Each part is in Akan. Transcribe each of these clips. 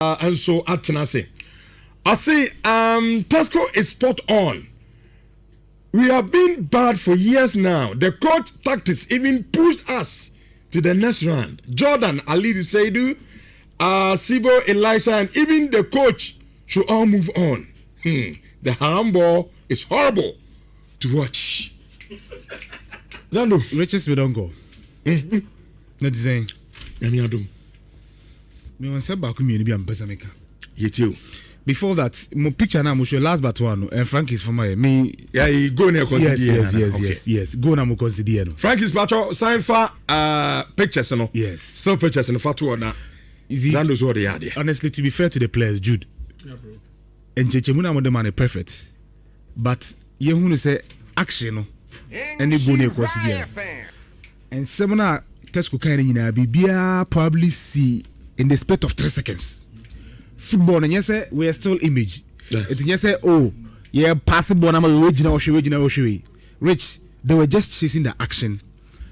And so Atenase. I say Tesco is spot on. We have been bad for years now. The court tactics even pushed us to the next round. Jordan, Ali Seidu, Sibo, Elisha, and even the coach should all move on. The haram ball is horrible to watch. Zando. Riches we don't go. Not saying. Yami Adum. Me want say back me be am person make. Yetio. Before that, my picture now, show last but one, and Frank is for my me. Yeah, he go near consider. Yes. Go na mo consider no. Frank is patcho sign for pictures no. Yes. Still pictures no fatu na. Zando's what they are there. Honestly, to be fair to the players, Jude. Yeah, bro. And Chechemuna mo the man perfect. But you who say action no. And they go near consider. And semana Tesco kind nyina bibia probably see in the space of 3 seconds. Football and yes we are still image. It yes oh yeah passable na we Rich, they were just chasing the action.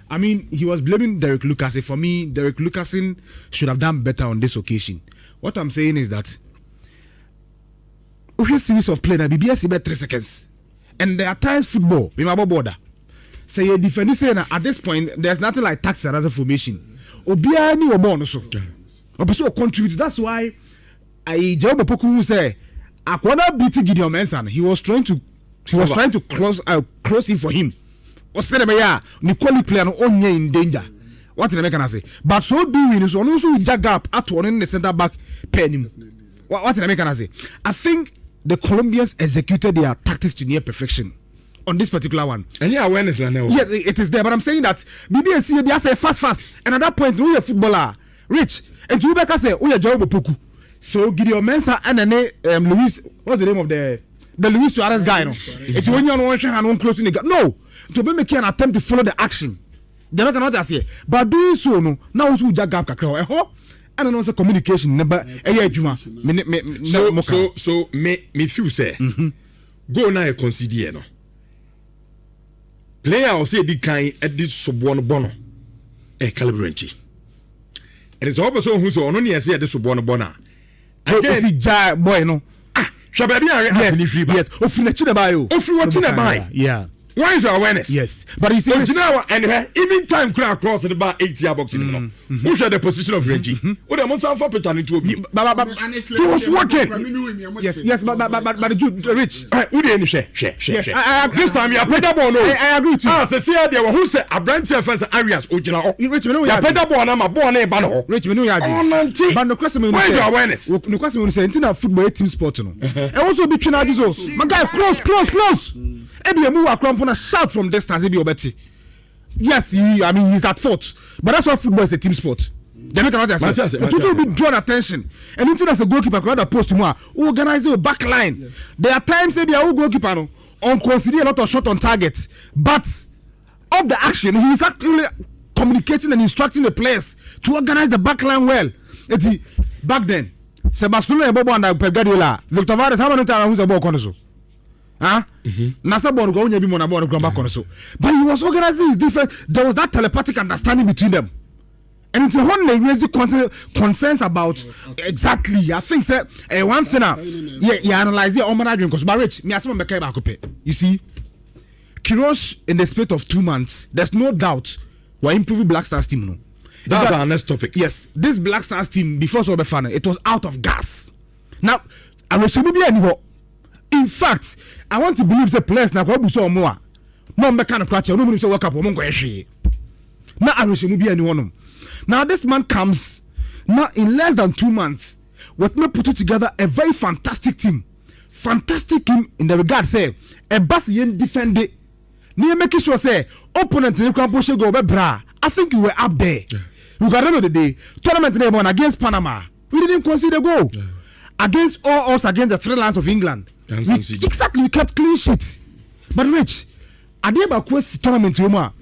I mean, he was blaming Derek Lucas. For me, Derek Lucasin should have done better on this occasion. What I'm saying is that we series of play na BBS about 3 seconds. And there are times football, we my border. Say you defend say at this point there's nothing like tax and other formation. Obia ni obo no so. Obo contribute. That's why I Job Poku who say Aquana beat Gideon Mensah. He was trying to close in for him. Or said ya Nicole player no only in danger. What did I can say? But so doing is also jack up at one in the center back pen. What did I can say? I think the Colombians executed their tactics to near perfection on this particular one. And yeah, awareness now. Yeah, it is there. But I'm saying that BBNC they say fast. And at that point, we are footballer, Rich. And to Rebecca say, we are Job Poku. So Gideon Mensah and then Luis, what's the name of the Luis Suarez guy? No, it's when you're one and one closing the gap. No, to be making an attempt to follow the action. They're not gonna say, but doing so no. Now also jack up kakra. And then also communication. Never. So me feel say go now consider no. Player or say the kind edit subono bono calibranchi. It is also who's on only say the subono bona. Again, boy no. Shababi yes. Yeah. Why is your awareness? Yes. But you see, and even time crowd cross the bar 80 box in the who's the position of Reggie? What the monster for Petan to me? He was working. Yes, but Rich. Who didn't share? This time you are better born. I agree to you. Ah, see, there were who said a branch of areas. Rich, you are better born. I'm a born a banner. Rich, you know, but no question. Why is your awareness? No question. Saying football team sport. And also between our my guy, close. Ebi move across on a shout from distance. Ebi obeti. Yes, he's at fault, but that's why football is a team sport. They make another sense. It will be drawn attention, and until as a goalkeeper, can post more organize your back line. Yes. There are times maybe a goalkeeper no on consider a lot of shot on target, but of the action he is actually communicating and instructing the players to organize the back line well. Back then, Sebastian Ebobo and Pep Guardiola, Victor Valdes, how many times who's a ball corner so? Nasa born go onye bi mo na born go back on so. But he was organizing his defense. There was that telepathic understanding between them. And it's when they raise concerns about exactly. I think say one thing now. Yeah, analyze it on management because but Rich, me asema meka ba kope. You see, Kirosh in the space of 2 months, there's no doubt we're improving Black Stars team no. That's our next topic. Yes, this Black Stars team before so befana, it was out of gas. Now, I will show me anymore. In fact, I want to believe the players na kwa buso omo no mbeka na kwache no mu say work up omo nkwe na aroshe bi anyone. Now this man comes now in less than 2 months with me put together a very fantastic team in the regard say a bus yen defend it na make sure say opponent in kwampo she go be bra. I think you were up there. You got remember the day tournament name against Panama we didn't consider goal against all us against the 3 Lions of England. We kept clean sheet. But Rich, I did about quest tournament to I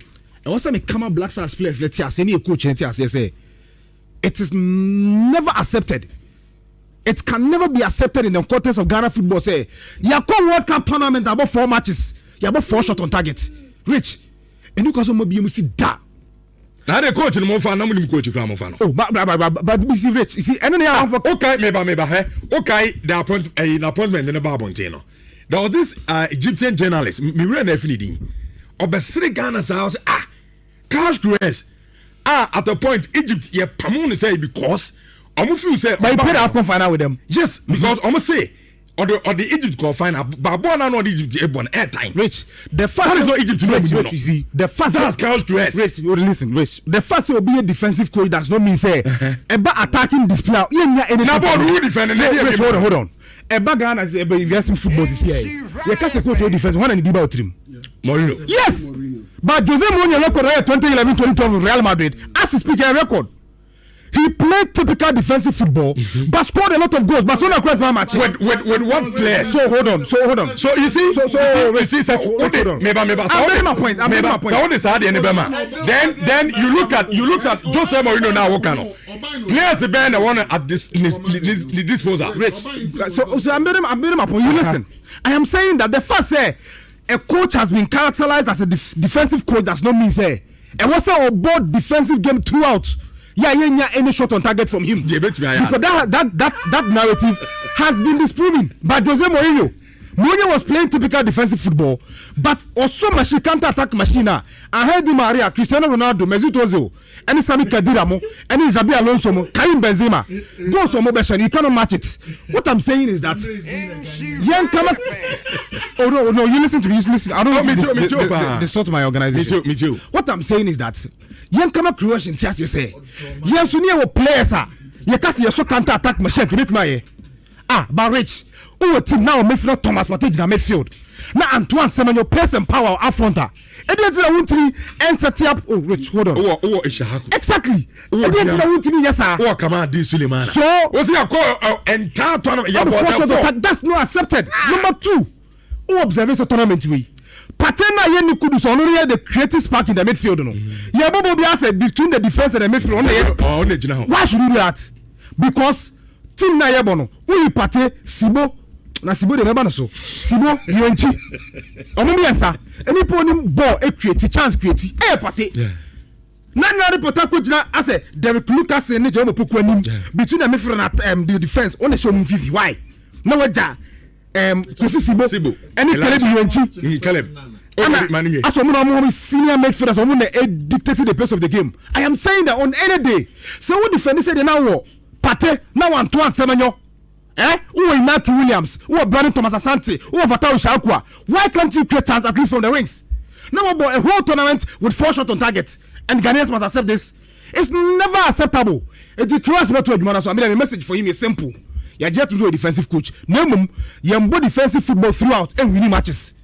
was a come Black Stars players. Let's say any coach and say it is never accepted. It can never be accepted in the context of Ghana football. Say you come World Cup tournament about 4 matches, you about 4 shots on target. Rich, and you can also be able to see that Now the coach in Mofa, no one coach Gramophano. Oh, but you see, Rich, you see, and then okay, maybe, okay, the appointment in the Barbontino. There was this Egyptian journalist, Miriam Efnidi, of Besri Ghana's house, cash grace. At a point, Egypt, yeah, Pamon say because almost you say, but you played Afcon final with them. Yes, because almost say, or the Egypt call final, but born on Egypt, airborne airtime. Rich, the first is not Egypt to know. You see, the first that's cash grace. Rich, listen, Rich, the first will be a defensive coach. That's not mean say about attacking display. Yeah, who defending? Hold on. Eba Ghana is if you have some football this year. You can't say coach defense. One and the about him. Mourinho. Yes. But Jose Mourinho record 2011-2012 Real Madrid. As he speak, a record. He played typical defensive football, but scored a lot of goals. But so not quite one match. With one player. So hold on. So you see. You see. Hold on. Maybe. I'm making my point. So this are the Then you look at Jose Mourinho now. What kind of players the band one at this disposal? Rich. So I'm making my point. You listen. I am saying that the first say a coach has been characterized as a defensive coach does not mean say and what's a board defensive game throughout. Yeah, any shot on target from him. Because that narrative has been disproven by Jose Mourinho. Mourinho was playing typical defensive football, but also machine counter-attack machine. I heard Di Maria, Cristiano Ronaldo, Mesut Ozil, and Sami Khedira, and Xabi Alonso, Karim Benzema. Go so much, you cannot match it. What I'm saying is that young come. Oh no, you listen to me. Listen. I don't know. Me too. They start my organization. Me too. What I'm saying is that young come creation. As you say, young Sunni players are. You can't see your so counter-attack machine. Commit my but Rich. Who team now midfield Thomas Partey in the midfield. Now Antoine Semenyo pace and power up fronter. And then I want to enter up. Oh, Rich, hold on. Exactly. And then I want to yes sir. Oh, come on, this Suleiman. So what's your call entire tournament? That's not accepted. Number 2. Who observes the tournament we? Partey na yen kudu so only the creative spark in the midfield no. Yeah, Bobo be said between the defense and the midfield. Why should you do that? Because team na yebono. Who Partey Sibo na Sibo de meba no so Sibo yonchi omo biansa any pony ball e create chance create Partey na reporter coach na ase Derek Lucas ne je mo poku anim between the midfield and the defense on the show move why na waja Sibo any Caleb yonchi Caleb as someone senior midfielders someone dictating the pace of the game. I am saying that on any day so who defend say they now Partey now Antoine Semenyo who are Mark Williams, who are Brandon Thomas Asante, who are Fatau Shakwa. Why can't you create chance at least from the wings? Now about a whole tournament with 4 shots on target, and Ghanaians must accept this. It's never acceptable. It's a cross to Edmond. So I mean, the message for him is simple. You just to do a defensive coach. No, you have defensive football throughout and winning matches.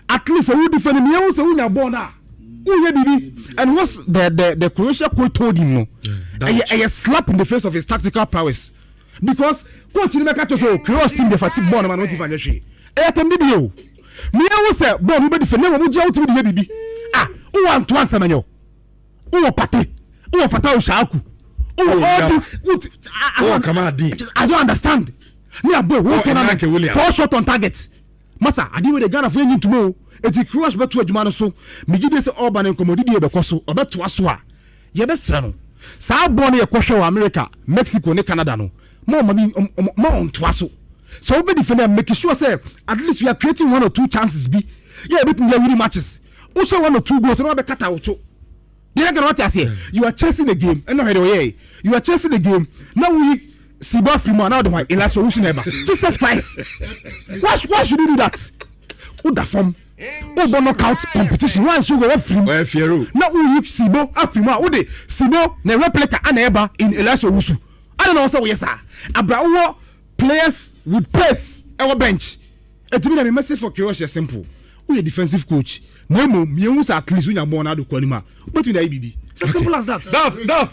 At least a good defender, you also win a ball now. And what's the Croatia coach told him? No, a slap in the face of his tactical prowess. Because coach in the catch so cross team the fatigue born man not even actually. Tem video. Me I say born we defend we je out to the bibi. Who Antoine Semenyo? Who Partey? Who Fatau Shaku? I don't understand. Me a boy who can 4 shots on target. Massa, I deal with the Ghana for engine tomorrow. It's a cross back to a Jumano so. Me give this urban and commodity bekoso or bet to aswa. Ye be sano. Sa born a question America, Mexico, ne Canada no. More on twaso. So we defend them, making sure say at least we are creating 1 or 2 chances. Yeah, we are winning matches. Also 1 or 2 goals. And we cut out. You are chasing the game. And no, you are chasing the game. Now we see Bafrima now the one in last solution ever. Jesus Christ! Why should you do that? Who the form? Who knockout competition? Why should you go free? Now we see Bafrima. Who the Sibo ne replica and ever in Elisha Wusu. I don't know so yes sir. Abrawo players with pace our bench. It mean a message for Croatia simple. We a defensive coach. No more me at least when you born out of Kwanima. But with the IBB. It's as simple as that.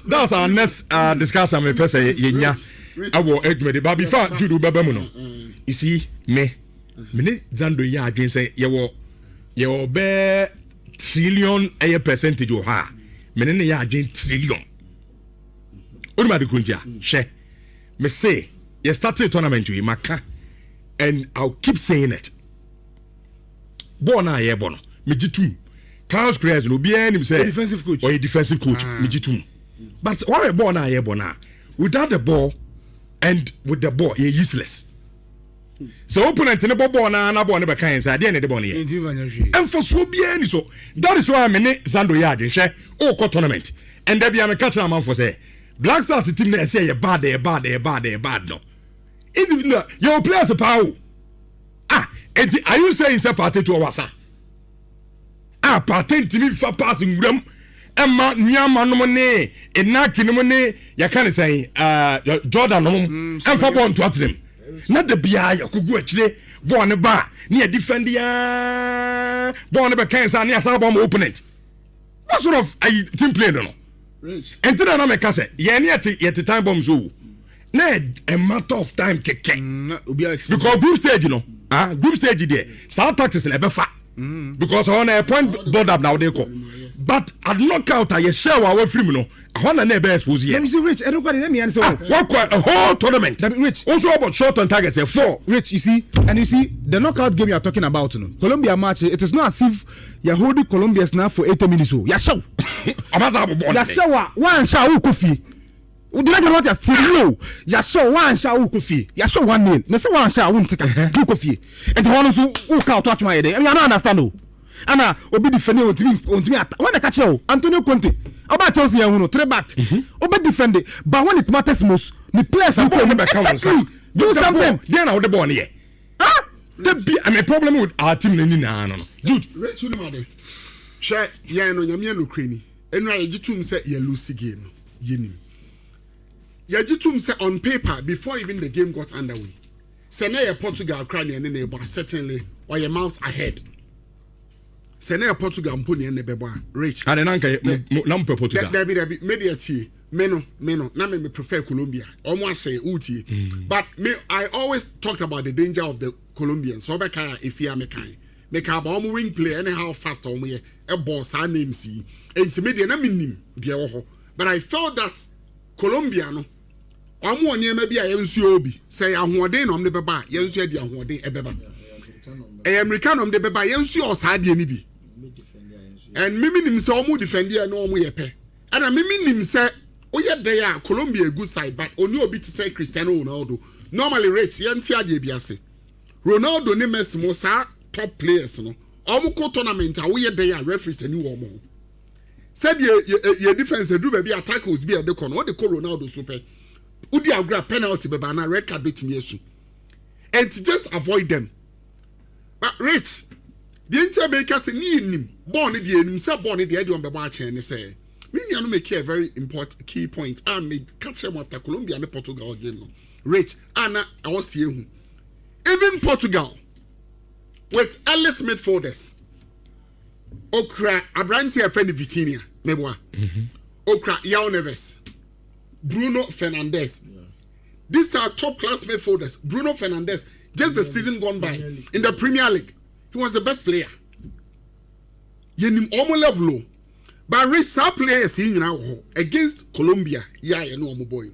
That's our next discussion with person yenya. I will edge but before Judo Babamuno. You see me Zando ya again say you be trillion a percentage of her. Me ya again trillion. What about the Kunja? She me say you started a tournament to Maka, and I'll keep saying it. Bona ye bono, me jitu Carlos Cruz no be any say defensive coach or a defensive coach mijitum. But what a ball na without the ball and with the ball you're useless. So opponent in the ball na ball never can say the ball here. And for so be any so that is why I'm in Zando yard and share tournament. And there be a catch man for say Black Stars team na say bad no. Your players power. Are you saying say party to wasa? Patent to me for passing room. Emma Nyama no money, Enaki no money, ya can say Jordan no and for born to them. Not the BI could go actually born a bar near defend the born a cancer near Sabom opponent. What sort of a team player no? And to the name cassette, yet the time bomb zoo. Ned a matter of time kicking because group stage, you know, group stage there. South taxes never fat because on a point board up now they call. But at knockout, I share our free no. One and never was here. Let me Rich. Everybody, let me answer. What quite a whole tournament. Rich. Also about short on targets. 4. Rich, you see, and you see the knockout game you are talking about. You know, Colombia match. It is not as if you are holding Colombians now for 80 minutes. Yeah, show. Yeah, show. One show Kofi. Would you like to watch still ya show one show Kofi. Ya show 1-0. Me say one show won't take Kofi. And the one who can't touch my day. I mean, I don't understand though. Ana obi defend on team when they catch you Antonio Conte about Chelsea and 3 back obi defend but when it matters most the players are going to do something then I the ball here I'm a problem with our team no Jude Rachel Made share ya no nyame no krani enu ayegitum say ya lose game yenim ya gitum say on paper before even the game got underway say na Portugal crane and na but certainly or your mouse ahead. Sene Portugal mponi ne bebo rich ade nanka na mpe Portugal there be media tie meno na me prefer Colombia almost say utie but me I always talked about the danger of the Colombians so be kai if you make ba omo wing play anyhow fast omo ye e boss her name see enti media na minim de wo ho but I felt that Colombia no omo onyema bi a yensu obi say ahoɔden no de beba yensu adi ahoɔden e beba American de beba yensu osade ni bi and mimi nim say omo defend here no omo ye pe and mimi nim say oye there Colombia a good side but oni obi to say Cristiano Ronaldo normally rich yenti ade bi ase Ronaldo ne Messi mo sa top players no omo ko tournament a oye there referees ani wo mo said your defense do be attackers be de ko no de ko Ronaldo super udi agra penalty beba na red card betimi esu and just avoid them. But rich, the intermaker say ni nim born the enim say born the edion be ba chen say me no make a very important key point and me catch them after Colombia and Portugal game no rich ana I was see hu even Portugal with elite midfielders okra abranti a friend Vitinha meboa okra Yao Neves Bruno Fernandes these are top class midfielders Bruno Fernandes just the season gone by in the Premier League, he was the best player. Yenim omo level, but rich some players in now against Colombia. Yeah, you know omo boy.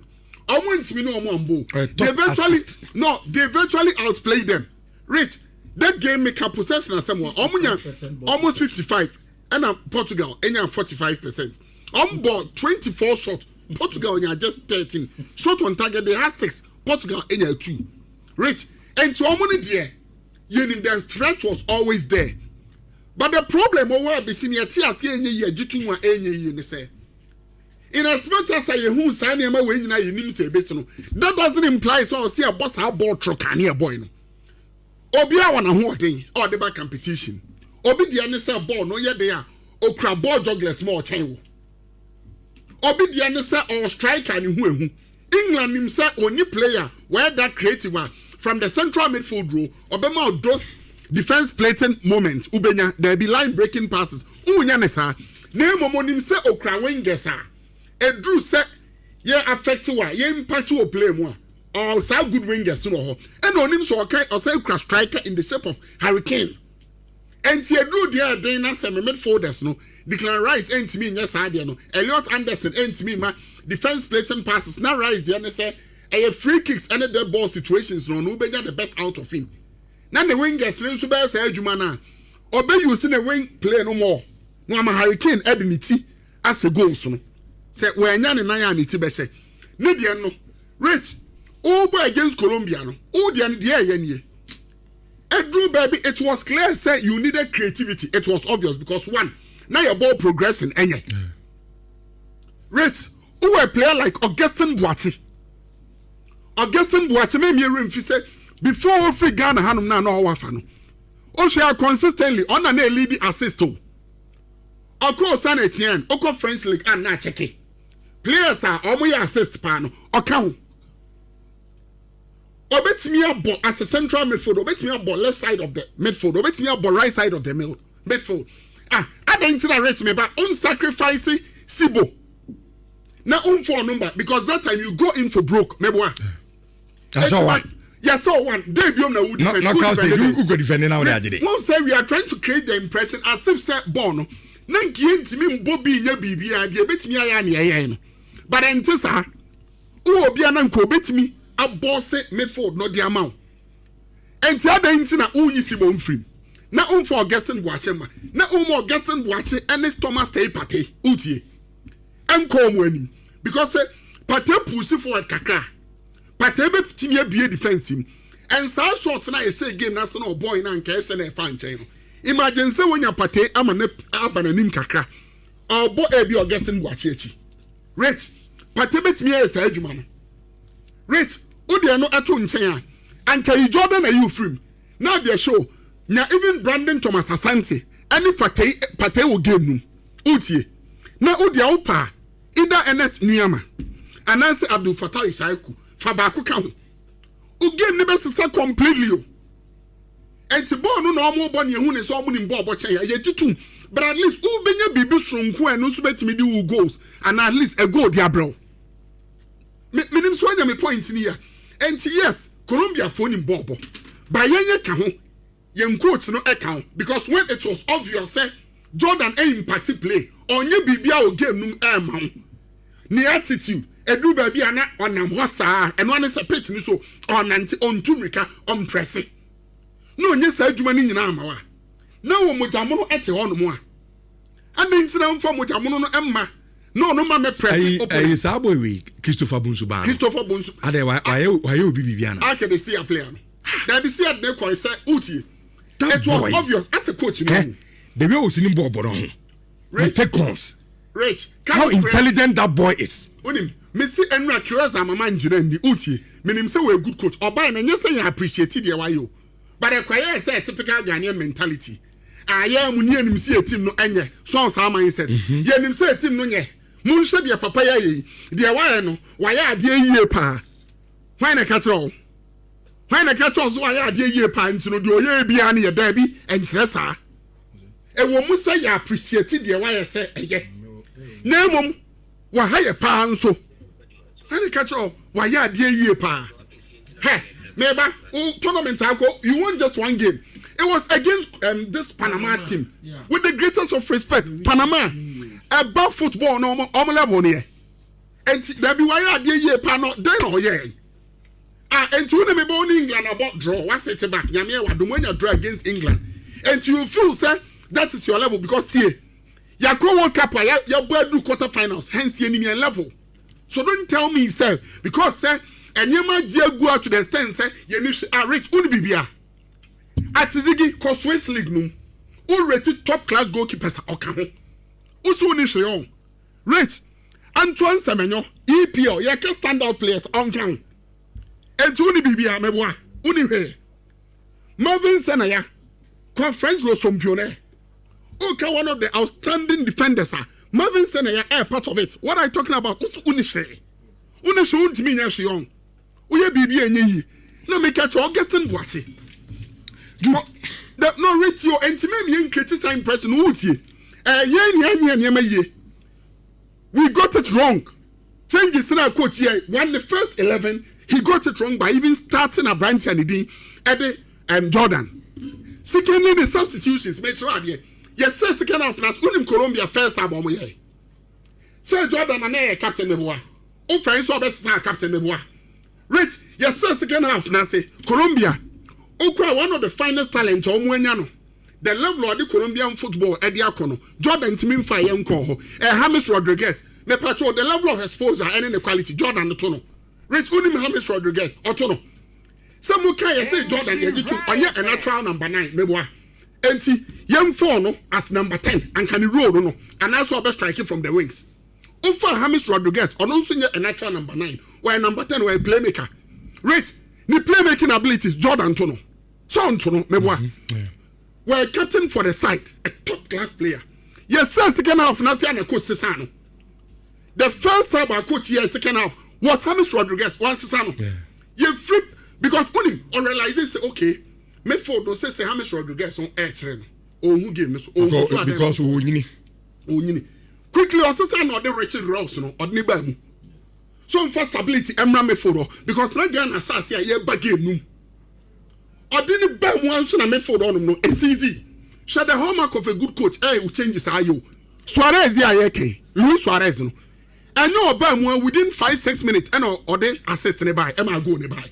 Omo ntimi no omo ambo. They eventually outplayed them. Rich, that game make a possession as someone. Omo almost 55, and Portugal enya 45%. Omo ball 24 shot. Portugal enya just 13. Shot on target they had 6. Portugal enya 2. Rich. And so many dear, the threat was always there. But the problem over be seen here tears ye jitu enye say. In as much as I who sign him away in you say besono, that doesn't imply so see a boss our ball truck near boy. Obi a wana ho den or the back competition. Obi the anisa ball no ye there okra ball jugglers more chen. Obi the anisa or striker ni hu. England him say only player where that creative one. From the central midfield row, Obama those defense plating moments, Ubenya, there be line breaking passes. Unyanesa, name momonim se okra wingesa. A drew set, ye affect wa, ye impact to play more. Or so good wingers no. And on him so okay, or say okra striker in the shape of Hurricane. And ye drew there, they na semi midfielders no. Declan Rice ain't to me, yes, I no. Elliot Anderson ain't to me, ma defense plating passes. Now Rice, the say. Free kicks and the ball situations no be get the best out of him. Now the wingers so be say adwuma na obe you see the wing play no more. no ama Hurricane ediniti as a goals no say we anya ne nan ya ne ti be hye ne de no rich over against Colombia no o de ne de ye nie Edru baby it was clear say you needed creativity it was obvious because one now your ball progressing enye rich who a player like Augustine Boate me room fi say before we free Ghana hanum na no wafa no o share consistently on na lead assist o Oko San Etienne Oko French League and na check players are omo ya assist pa no oka ho obetimi abo as a central midfield obetimi abo left side of the midfield obetimi abo right side of the midfield identity rich me but on sacrifice Sibo na for number because that time you go in for broke meboa that's all one yes so one they be on the wood who go defend now they won't say we are trying to create the impression as if say born na nkie ntimi mbobi nya bibia de betimi aya na yeye no but entisa wo obi ana nko betimi abose midfield no de amount enti adanti na unyi Sibo mfrim na for Augustine Boache ma na mo Augustine Boache and Thomas Tay Partey utie enko mo ani because Partey push forward kakra Partey be timi abie defense him and so short na say game na se no boy na nka ese na fa nchen no imagine say wonya Partey ama na abananim kakra obo ebi Augustine Boache echi rich Partey betimi ese adwuma no rich udi no ato nchen and can Jordan are you free now they show now even Brandon Thomas Asante any Partey will game no utie na udi opa either NS Nhyira and Nancy Abdul Fattah Isaiku fa ba ko ka ho u game ne be sesa completely o enti ball no na omo bɔ ne hu ne so omo ni ball bɔ chen ya titum but at least u benya bibi sonko enu so betimi di goals and at least a goal dia bro minim so anya me point ni ya enti yes Colombia phone in ball but yenye ka ho yen coach no e ka ho because when it was obvious say Jordan impact play onye bibia o game num e ma ho ni attitude edu ba bia na onam ho saa eno ne se pitch ni so onanti ontumrika on press no onye sa adwuma ni nyina amawa na wo mojamono ete ho no mo a anentina mfa mojamono no emma no ma me press open sa boy we Christopher Bonsu ade why obi bibia na ake dey see a player no that be see at the coin say uti it was obvious as a coach no the way was in ball boron take cons rich how intelligent that boy is onim me see enra curious amama njira ndi uti menim say we a good coach oba na nye say you appreciate the why you but the choir say typical Ghanaian mentality aya mu ni enim see team no enye so sa mindset ye enim say team no nye mun hwe de papa ya yi de why no why ade yie pa why na catch all why na catch all so why ade yie pa ntino de oye bia na ye da bi enkyere saa e wo mu say you appreciate the why say eye na mum wa ha ye pa nso any catch all why ade yie pa he meba tournament you won just one game. It was against this Panama team. Yeah. With the greatest of respect, Panama about football no level here. And there be why ye pano then or ye. And to them about England about draw. What's it back? Yamia wa do when you draw against England. And you feel say that is your level because here ya go World Cup ya boy do quarterfinals. Hence you enemy level. So don't tell me say because say and you might go out to the stand say you need rich unibibia. At Ziggy Crossways League no, who rated top class goalkeepers okaho. Usu ni sheyon. Rich Antoine Semenyo EPL ya ke standout players on kan. Etu unibibia meboa uniwe. Marvin Senaya conference lo sompione. Okay, one of the outstanding defenders Marvin Senaya are part of it. What are you talking about? Usu unishe. Unishe untimi nya sheyon. Uye bibi enye yi. Na make catch Augustine Boache. No rich your intimate me criticize impression uti. We got it wrong. Changes in our coach here. When the first 11, he got it wrong by even starting a branch and Eddie Jordan. Secondly, the substitutions make sure here. Yes, sir, second half nas unim Colombia first album here. Sir Jordan and captain Meboa. Oh, friends, so best captain Meboa. Rich, yes, sir, second half nas Colombia. Okra one of the finest talent omwenya no the level of the Colombian football at the Akono, Jordan Timinfa Yanko, James Rodriguez, me patrol the level of exposure and inequality, Jordan Otono. Rich Unim James Rodriguez, Otono. Some who can say Jordan, a natural number 9, Meboa. And see, young four as number 10, and can roll no, and also be striking from the wings. Ufa James Rodriguez, or also a natural number 9, or number 10, or a playmaker. Rich, the playmaking abilities, Jordan Tono. So Tono, Meboa. We're captain for the side, a top class player. Yes, sir, second half, Nasiana coach Sisano. The first time I coach here, second half, was James Rodriguez, one Sisano. You flipped because only on realizes, okay, Medford don't say James Rodriguez on air train. Oh, who gave me so? Because we quickly, also say no, the Richard Rouse, no, or Nibamu. Some for stability, Emra Medford, because Regan Assassin, a year back game. I didn't buy one soon. I made for on no. It's easy. Share the hallmark of a good coach. Who changes are you? Suarez, yeah, Luis Suarez, no. And no, buy one within 5-6 minutes. And or they assist nearby. Am I going nearby?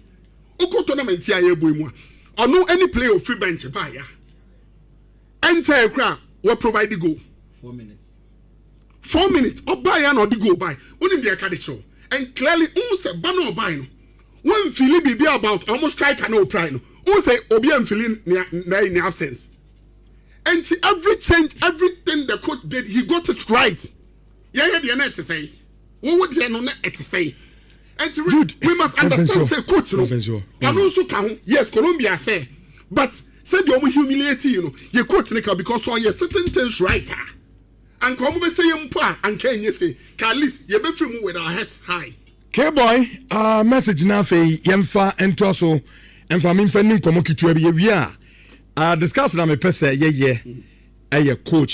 Oko tournament, yeah, boy, more. Or no any player of free bench by ya. Enter a crowd. What provide the goal? 4 minutes. 4 minutes. Or buy and or the goal by. Only the academy show. And clearly, who said Bano or buy no? When Philip be about almost strike and no pride no. Who say Obi and feeling in absence? And see every change, everything the coach did, he got it right. Yeah, the net to say. What would the net to say? And Jude, we must understand say coach no. And also can yes, Colombia say, but said you almost humiliate you coach Nika because so you certain things right. And come over say and can you say, at least you be free with our heads high. K-boy, message na fe yemfa ento so emfa me mfa nim komo kitua bi wi a discuss na me pese ye coach